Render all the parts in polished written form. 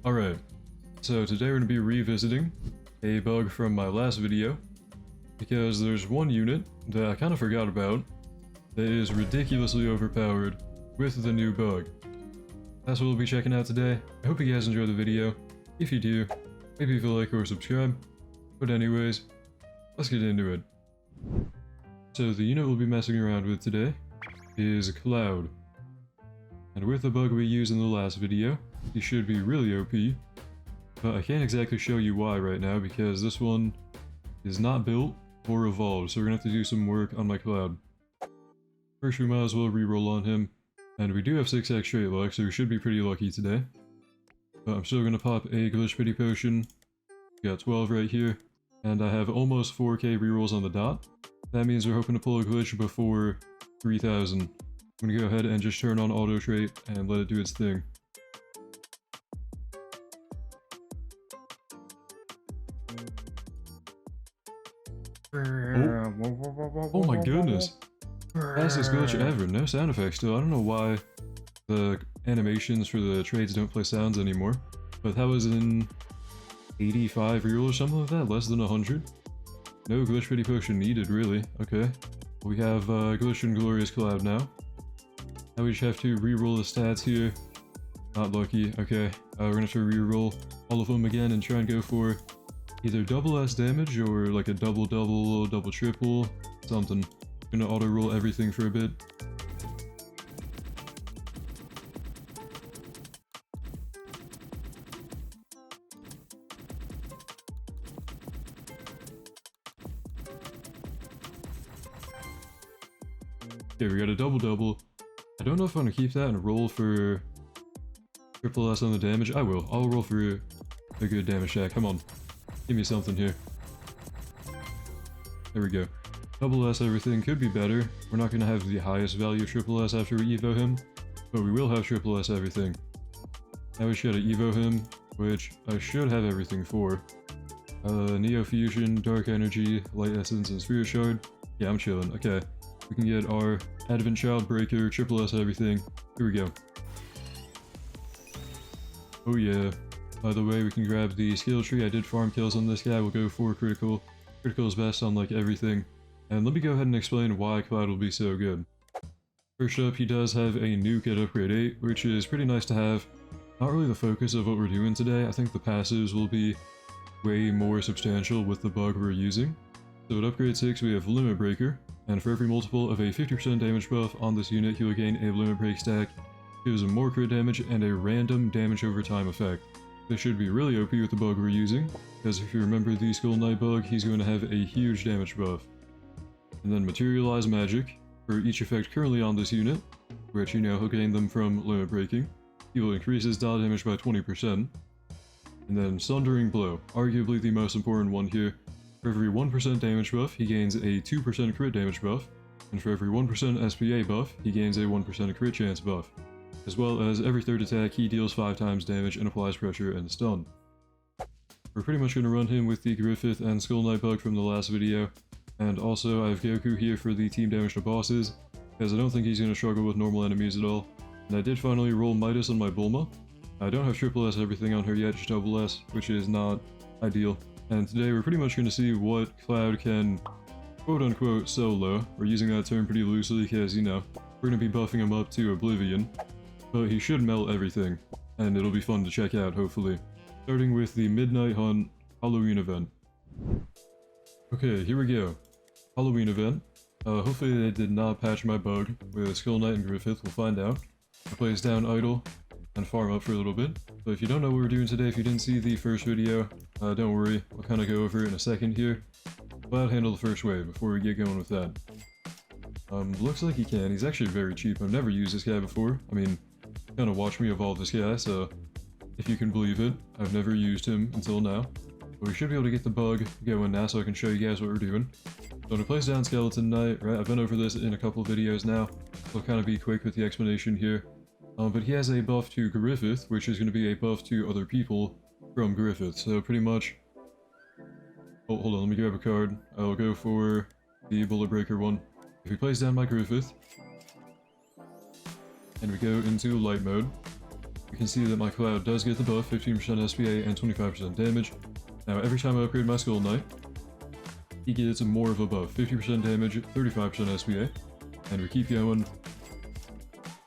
Alright, so today we're going to be revisiting a bug from my last video, because there's one unit that I kind of forgot about that is ridiculously overpowered with the new bug. That's what we'll be checking out today. I hope you guys enjoyed the video. If you do, maybe leave a like or subscribe. But anyways, let's get into it. So the unit we'll be messing around with today is Cloud. And with the bug we used in the last video, he should be really OP. But I can't exactly show you why right now because this one is not built or evolved, so we're gonna have to do some work on my Cloud. First we might as well reroll on him. And we do have 6x straight luck, so we should be pretty lucky today. But I'm still gonna pop a glitch pity potion. Got 12 right here. And I have almost 4k rerolls on the dot. That means we're hoping to pull a glitch before 3000. I'm gonna go ahead and just turn on auto trait and let it do its thing. Oh my goodness. Fastest glitch ever. No sound effects still. I don't know why the animations for the trades don't play sounds anymore. But that was in 85 reroll or something like that. Less than 100. No glitch pity potion needed really. Okay. We have Glitch and Glorious Cloud now. Now we just have to reroll the stats here. Not lucky. Okay. We're gonna have to reroll all of them again and try and go for either double S damage or like a double triple, something. I'm gonna auto roll everything for a bit. Okay, we got a double. I don't know if I want to keep that and roll for triple S on the damage. I will. I'll roll for a good damage stack. Come on. Give me something here. There we go. Double S everything could be better. We're not going to have the highest value of triple S after we evo him, but we will have triple S everything. Now we should evo him, which I should have everything for. Neo Fusion, Dark Energy, Light Essence, and Sphere Shard. Yeah, I'm chilling. Okay. We can get our Advent Child Breaker, triple S everything. Here we go. Oh yeah. By the way, we can grab the skill tree. I did farm kills on this guy. We'll go for critical. Critical is best on like everything. And let me go ahead and explain why Cloud will be so good. First up, he does have a nuke at upgrade 8, which is pretty nice to have. Not really the focus of what we're doing today. I think the passives will be way more substantial with the bug we're using. So at upgrade 6 we have Limit Breaker, and for every multiple of a 50% damage buff on this unit, he will gain a Limit Break stack, gives him more crit damage, and a random damage over time effect. This should be really OP with the bug we're using, because if you remember the Skull Knight bug, he's going to have a huge damage buff. And then Materialize Magic, for each effect currently on this unit, which you know he'll gain them from Limit Breaking. He will increase his dot damage by 20%. And then Sundering Blow, arguably the most important one here. For every 1% damage buff, he gains a 2% crit damage buff, and for every 1% SPA buff, he gains a 1% crit chance buff. As well as every third attack, he deals 5 times damage and applies pressure and stun. We're pretty much going to run him with the Griffith and Skull Knight bug from the last video, and also I have Goku here for the team damage to bosses, because I don't think he's going to struggle with normal enemies at all. And I did finally roll Midas on my Bulma. I don't have triple S everything on her yet, just double S, which is not ideal. And today we're pretty much going to see what Cloud can quote-unquote solo. We're using that term pretty loosely because, you know, we're going to be buffing him up to Oblivion. But he should melt everything, and it'll be fun to check out, hopefully. Starting with the Midnight Hunt Halloween event. Okay, here we go. Halloween event. Hopefully they did not patch my bug with Skull Knight and Griffith, we'll find out. I'll place down idle and farm up for a little bit. But if you don't know what we're doing today, if you didn't see the first video, don't worry, I'll kind of go over it in a second here. But I'll handle the first wave before we get going with that. Looks like he can. He's actually very cheap. I've never used this guy before. I mean, kind of watch me evolve this guy, so if you can believe it, I've never used him until now. But we should be able to get the bug going now so I can show you guys what we're doing. So I'm going to place down Skeleton Knight, right? I've been over this in a couple of videos now. I'll kind of be quick with the explanation here. But he has a buff to Griffith, which is going to be a buff to other people from Griffith. So pretty much... Oh, hold on, let me grab a card. I'll go for the Bullet Breaker one. If we place down my Griffith, and we go into light mode, you can see that my Cloud does get the buff, 15% SPA and 25% damage. Now every time I upgrade my Skull Knight, he gets more of a buff, 50% damage, 35% SPA, and we keep going,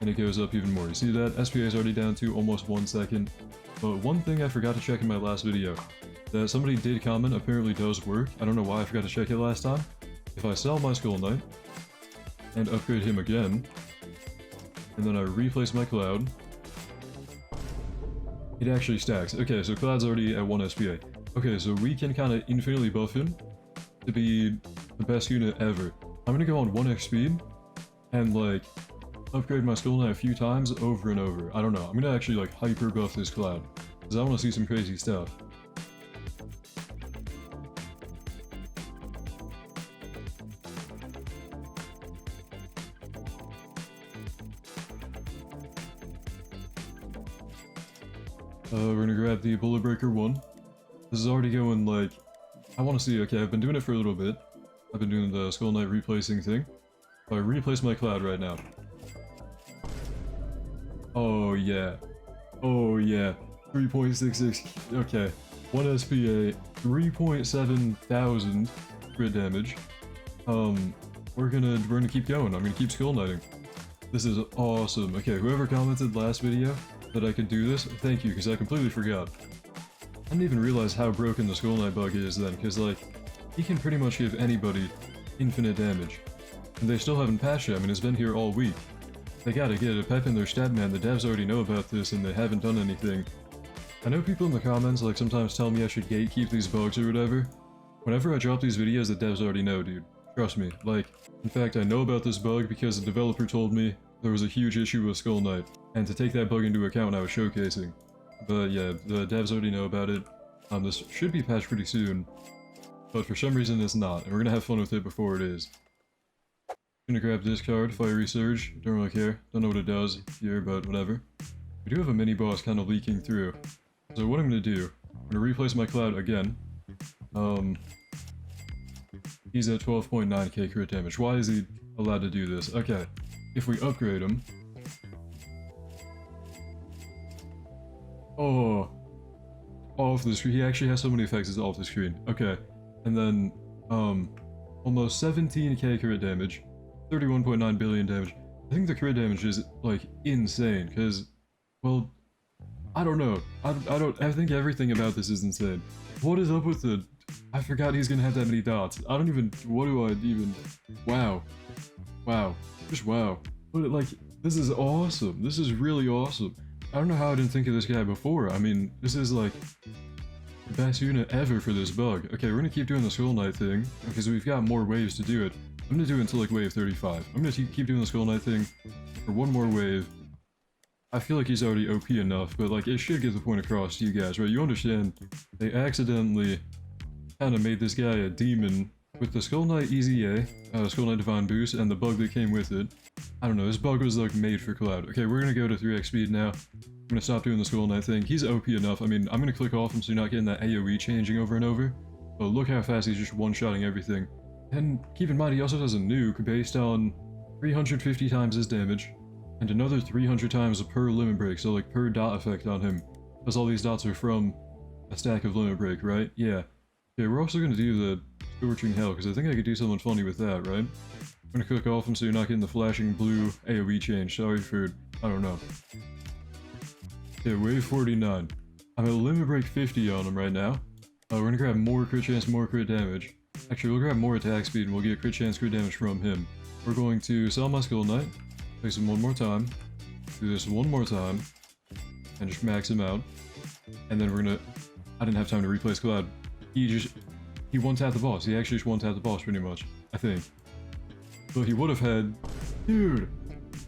and it goes up even more. You see that? SPA is already down to almost 1 second, but one thing I forgot to check in my last video, that somebody did comment apparently does work. I don't know why I forgot to check it last time. If I sell my Skull Knight, and upgrade him again, and then I replace my Cloud, it actually stacks. Okay, so Cloud's already at 1 SPA. Okay, so we can kind of infinitely buff him to be the best unit ever. I'm gonna go on 1x speed, and like, upgrade my Skull Knight a few times over and over. I don't know, I'm gonna actually like hyper buff this Cloud, because I want to see some crazy stuff. We're gonna grab the Bullet Breaker 1. This is already going like... I want to see, okay, I've been doing it for a little bit. I've been doing the Skull Knight replacing thing. So I replace my Cloud right now. Oh yeah. Oh yeah. 3.66, okay. 1 SPA, 3.7 thousand crit damage. We're gonna keep going. I'm gonna keep Skull Knighting. This is awesome. Okay, whoever commented last video that I could do this, thank you, because I completely forgot. I didn't even realize how broken the Skull Knight bug is then, because like, he can pretty much give anybody infinite damage. And they still haven't patched it. I mean, it's been here all week. They gotta get a pep in their stat, man. The devs already know about this and they haven't done anything. I know people in the comments like sometimes tell me I should gatekeep these bugs or whatever. Whenever I drop these videos, the devs already know, dude. Trust me. Like, in fact, I know about this bug because the developer told me there was a huge issue with Skull Knight. And to take that bug into account, I was showcasing. But yeah, the devs already know about it. This should be patched pretty soon. But for some reason it's not, and we're gonna have fun with it before it is. I'm gonna grab this card, Fiery Surge. Don't really care. Don't know what it does here, but whatever. We do have a mini-boss kind of leaking through. So what I'm gonna do, I'm gonna replace my Cloud again. He's at 12.9k crit damage. Why is he allowed to do this? Okay, if we upgrade him... Oh, off the screen. He actually has so many effects, it's off the screen. Okay, and then, almost 17k crit damage, 31.9 billion damage. I think the crit damage is, like, insane, because, well, I don't know. I think everything about this is insane. What is up with the... I forgot he's gonna have that many dots. I don't even... What do I even... Wow. Wow. Just wow. But, like, this is awesome. This is really awesome. I don't know how I didn't think of this guy before. I mean, this is like the best unit ever for this bug. Okay, we're gonna keep doing the Skull Knight thing because we've got more waves to do it. I'm gonna do it until like wave 35. I'm gonna keep doing the Skull Knight thing for one more wave. I feel like he's already OP enough, but like it should get the point across to you guys, right? You understand they accidentally kind of made this guy a demon with the Skull Knight Easy A, Skull Knight Divine Boost, and the bug that came with it. I don't know, this bug was like made for Cloud. Okay, we're gonna go to 3x speed now. I'm gonna stop doing the Skull Knight thing. He's OP enough. I mean, I'm gonna click off him so you're not getting that AoE changing over and over. But look how fast he's just one-shotting everything. And keep in mind, he also has a nuke based on 350 times his damage, and another 300 times per limit break, so like per dot effect on him. Because all these dots are from a stack of limit break, right? Yeah. Okay, we're also gonna do the Scorching Hell, because I think I could do something funny with that, right? I'm gonna click off him so you're not getting the flashing blue AoE change. Sorry for... I don't know. Okay, wave 49. I'm at limit break 50 on him right now. We're gonna grab more crit chance, more crit damage. Actually, we'll grab more attack speed and we'll get crit chance, crit damage from him. We're going to sell my Skull Knight, place him one more time, do this one more time, and just max him out. And then we're gonna... I didn't have time to replace Cloud. He one-tapped the boss. He actually just one-tapped the boss pretty much, I think. So he would have had... Dude!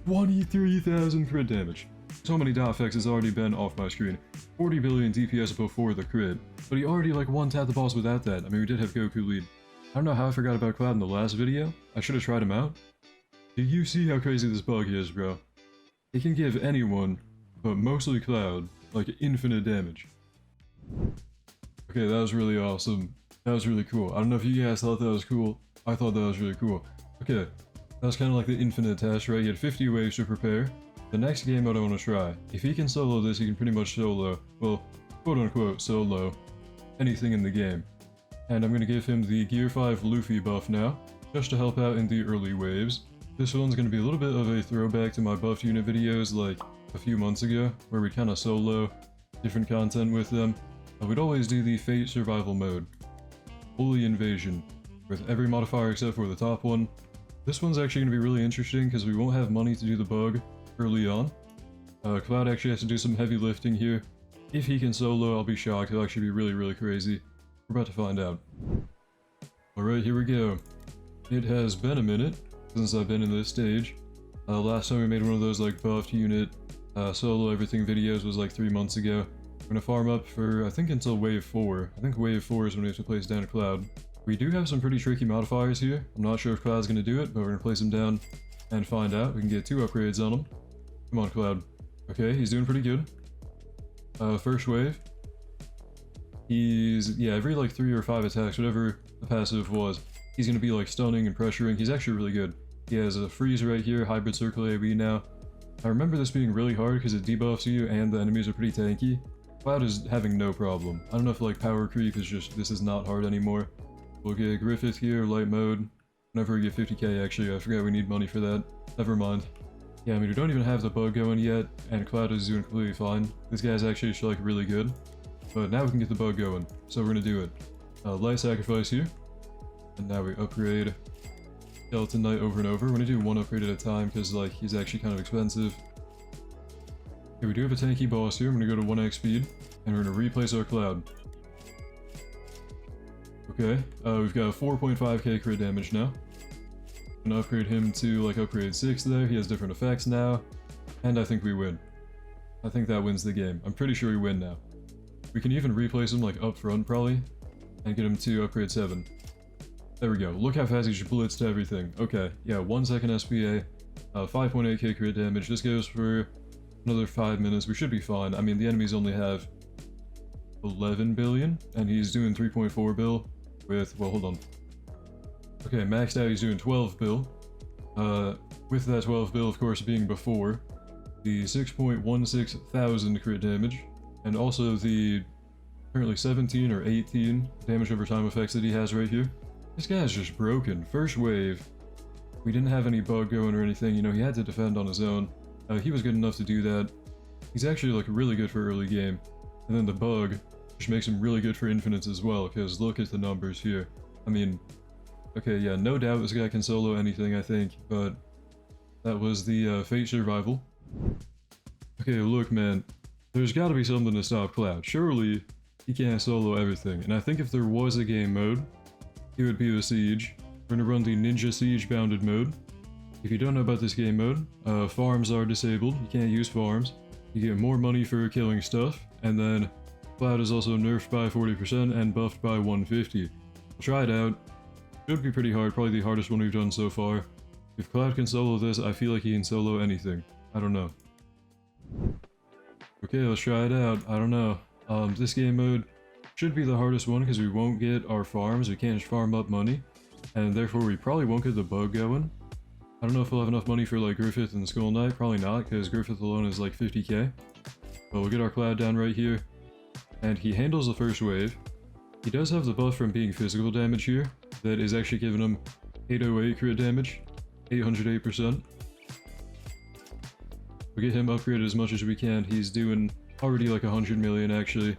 23,000 crit damage. So many dot effects has already been off my screen. 40 billion DPS before the crit. But he already like one-tapped the boss without that. I mean, we did have Goku lead. I don't know how I forgot about Cloud in the last video. I should have tried him out. Do you see how crazy this bug is, bro? It can give anyone, but mostly Cloud, like infinite damage. Okay, that was really awesome. That was really cool. I don't know if you guys thought that was cool. I thought that was really cool. Okay, that was kind of like the infinite test, right? You had 50 waves to prepare. The next game mode I want to try. If he can solo this, he can pretty much solo, well, quote-unquote solo, anything in the game. And I'm going to give him the Gear 5 Luffy buff now, just to help out in the early waves. This one's going to be a little bit of a throwback to my buffed unit videos like a few months ago, where we'd kind of solo different content with them. We'd always do the Fate Survival mode, Holy Invasion, with every modifier except for the top one. This one's actually going to be really interesting because we won't have money to do the bug early on. Cloud actually has to do some heavy lifting here. If he can solo, I'll be shocked. It'll actually be really, really crazy. We're about to find out. Alright, here we go. It has been a minute since I've been in this stage. Last time we made one of those like buffed unit solo everything videos was like 3 months ago. We're gonna farm up for, I think, until wave 4. I think wave 4 is when we have to place down Cloud. We do have some pretty tricky modifiers here. I'm not sure if Cloud's gonna do it, but we're gonna place him down and find out. We can get 2 upgrades on him. Come on, Cloud. Okay, he's doing pretty good. First wave. He's, yeah, every like 3 or 5 attacks, whatever the passive was, he's gonna be like stunning and pressuring. He's actually really good. He has a freeze right here, hybrid circle AoE now. I remember this being really hard because it debuffs you and the enemies are pretty tanky. Cloud is having no problem. I don't know if like power creep is just, this is not hard anymore. We'll get Griffith here, light mode. Whenever we get 50k actually, I forgot we need money for that. Never mind. Yeah, I mean we don't even have the bug going yet, and Cloud is doing completely fine. This guy's actually like really good. But now we can get the bug going, so we're gonna do it. Light sacrifice here. And now we upgrade Skeleton Knight over and over. We're gonna do 1 upgrade at a time because like he's actually kind of expensive. Okay, we do have a tanky boss here. I'm gonna go to 1x speed and we're gonna replace our Cloud. Okay, we've got 4.5k crit damage now. I'm gonna upgrade him to like upgrade 6 there. He has different effects now. And I think we win. I think that wins the game. I'm pretty sure we win now. We can even replace him like up front probably and get him to upgrade 7. There we go. Look how fast he just blitzed everything. Okay, yeah, 1 second SPA, 5.8k crit damage. This goes for another 5 minutes. We should be fine. I mean, the enemies only have 11 billion, and he's doing 3.4 bill with, well, hold on. Okay, maxed out, he's doing 12 bill. With that 12 bill, of course, being before the 6.16 thousand crit damage, and also the currently 17 or 18 damage over time effects that he has right here. This guy's just broken. First wave, we didn't have any bug going or anything, you know, he had to defend on his own. He was good enough to do that. He's actually like really good for early game. And then the bug, which makes him really good for infinites as well, because look at the numbers here. I mean, okay, yeah, no doubt this guy can solo anything, I think, but that was the Fate Survival. Okay, look, man, there's gotta be something to stop Cloud. Surely he can't solo everything, and I think if there was a game mode, it would be the Siege. We're gonna run the Ninja Siege bounded mode. If you don't know about this game mode, farms are disabled. You can't use farms. You get more money for killing stuff, and then Cloud is also nerfed by 40% and buffed by 150. Try it out. Should be pretty hard, probably the hardest one we've done so far. If Cloud can solo this, I feel like he can solo anything. I don't know. Okay, let's try it out. I don't know. This game mode should be the hardest one because we won't get our farms. We can't farm up money, and therefore we probably won't get the bug going. I don't know if we'll have enough money for like Griffith and Skull Knight. Probably not, because Griffith alone is like 50k. But we'll get our Cloud down right here, and he handles the first wave. He does have the buff from being physical damage here, that is actually giving him 808 crit damage, 808%. We'll get him upgraded as much as we can. He's doing already like 100 million actually.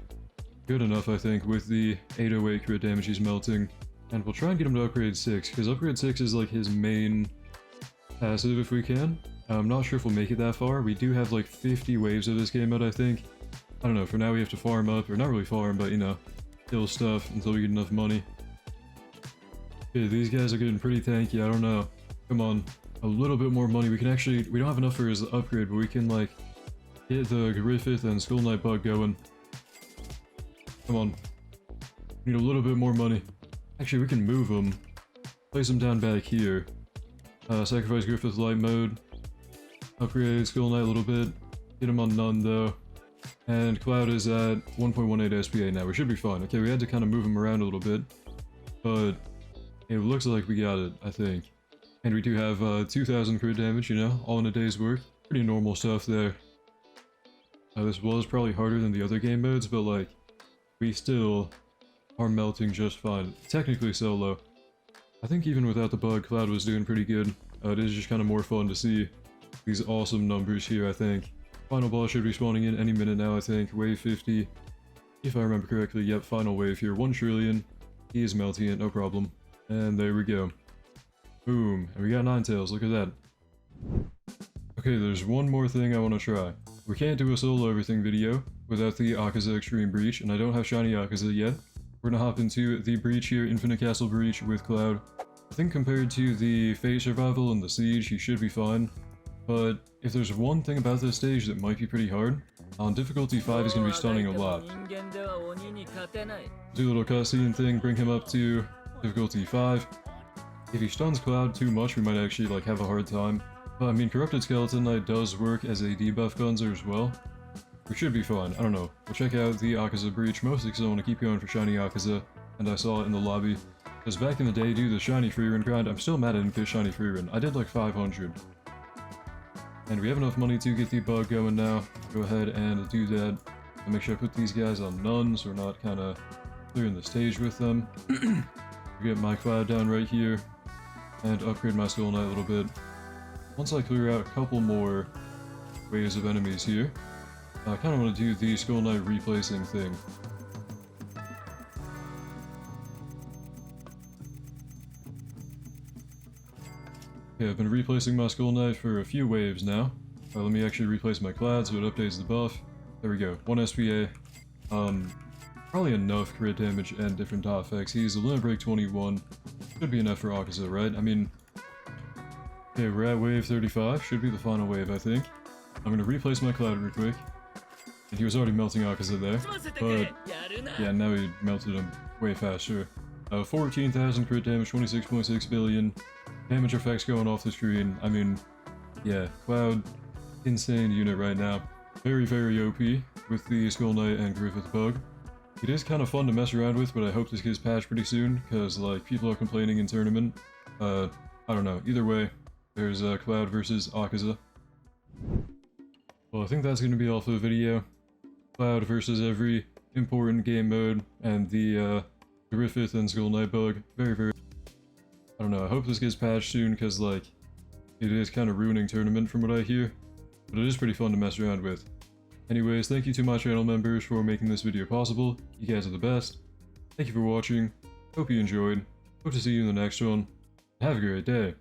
Good enough, I think, with the 808 crit damage he's melting. And we'll try and get him to upgrade 6, because upgrade 6 is like his main passive if we can. I'm not sure if we'll make it that far. We do have like 50 waves of this game mode, I think. I don't know, for now we have to farm up, or not really farm, but you know, kill stuff until we get enough money. Okay, these guys are getting pretty tanky, I don't know. Come on, a little bit more money. We can actually, we don't have enough for his upgrade, but we can like get the Griffith and Skull Knight bug going. Come on. We need a little bit more money. Actually, we can move him. Place him down back here. Sacrifice Griffith light mode. Upgrade Skull Knight a little bit. Get him on none though. And Cloud is at 1.18 SPA now. We should be fine. Okay, we had to kind of move him around a little bit. But it looks like we got it, I think. And we do have 2,000 crit damage, you know, all in a day's work. pretty normal stuff there. This was probably harder than the other game modes, but like, we still are melting just fine. Technically solo. I think even without the bug, Cloud was doing pretty good. It is just kind of more fun to see these awesome numbers here, I think. Final boss should be spawning in any minute now, I think. Wave 50. If I remember correctly, yep, final wave here. 1 trillion. He is melting it, no problem. And there we go. Boom. And we got Ninetales, look at that. Okay, there's one more thing I want to try. We can't do a solo everything video without the Akaza Extreme Breach, and I don't have Shiny Akaza yet. We're gonna hop into the Breach here, Infinite Castle Breach with Cloud. I think compared to the Fate Survival and the Siege, he should be fine. But if there's one thing about this stage that might be pretty hard, on difficulty 5 he's gonna be stunning a lot. Do a little cutscene thing, bring him up to difficulty 5. If he stuns Cloud too much, we might actually like have a hard time. But I mean, Corrupted Skeleton Knight does work as a debuff cleanser as well. We should be fine, I don't know. We'll check out the Akaza Breach, mostly because I want to keep going for Shiny Akaza, and I saw it in the lobby. Because back in the day, due to the Shiny Freerun grind, I'm still mad I didn't get Shiny Freerun. I did like 500. And we have enough money to get the bug going now. Go ahead and do that. And make sure I put these guys on none, so we're not kind of clearing the stage with them. Get my Cloud down right here, and upgrade my Skull Knight a little bit. Once I clear out a couple more waves of enemies here, I kind of want to do the Skull Knight replacing thing. Okay, I've been replacing my Skull Knight for a few waves now. Let me actually replace my Cloud so it updates the buff. There we go, 1 SPA. Probably enough crit damage and different dot effects. He's a Limit Break 21. Should be enough for Akaza, right? I mean... Okay, we're at wave 35. Should be the final wave, I think. I'm gonna replace my Cloud real quick. And he was already melting Akaza there. But... yeah, now he melted him way faster. 14,000 crit damage, 26.6 billion. Damage effects going off the screen. I mean... yeah, Cloud... insane unit right now. Very, very OP with the Skull Knight and Griffith bug. It is kind of fun to mess around with, but I hope this gets patched pretty soon, because, like, people are complaining in tournament. I don't know. Either way, there's Cloud versus Akaza. Well, I think that's going to be all for the video. Cloud versus every important game mode, and the Griffith and Skull Knight bug. Very, very... I don't know. I hope this gets patched soon, because, like, it is kind of ruining tournament from what I hear. But it is pretty fun to mess around with. Anyways, thank you to my channel members for making this video possible. You guys are the best. Thank you for watching. Hope you enjoyed. Hope to see you in the next one. Have a great day.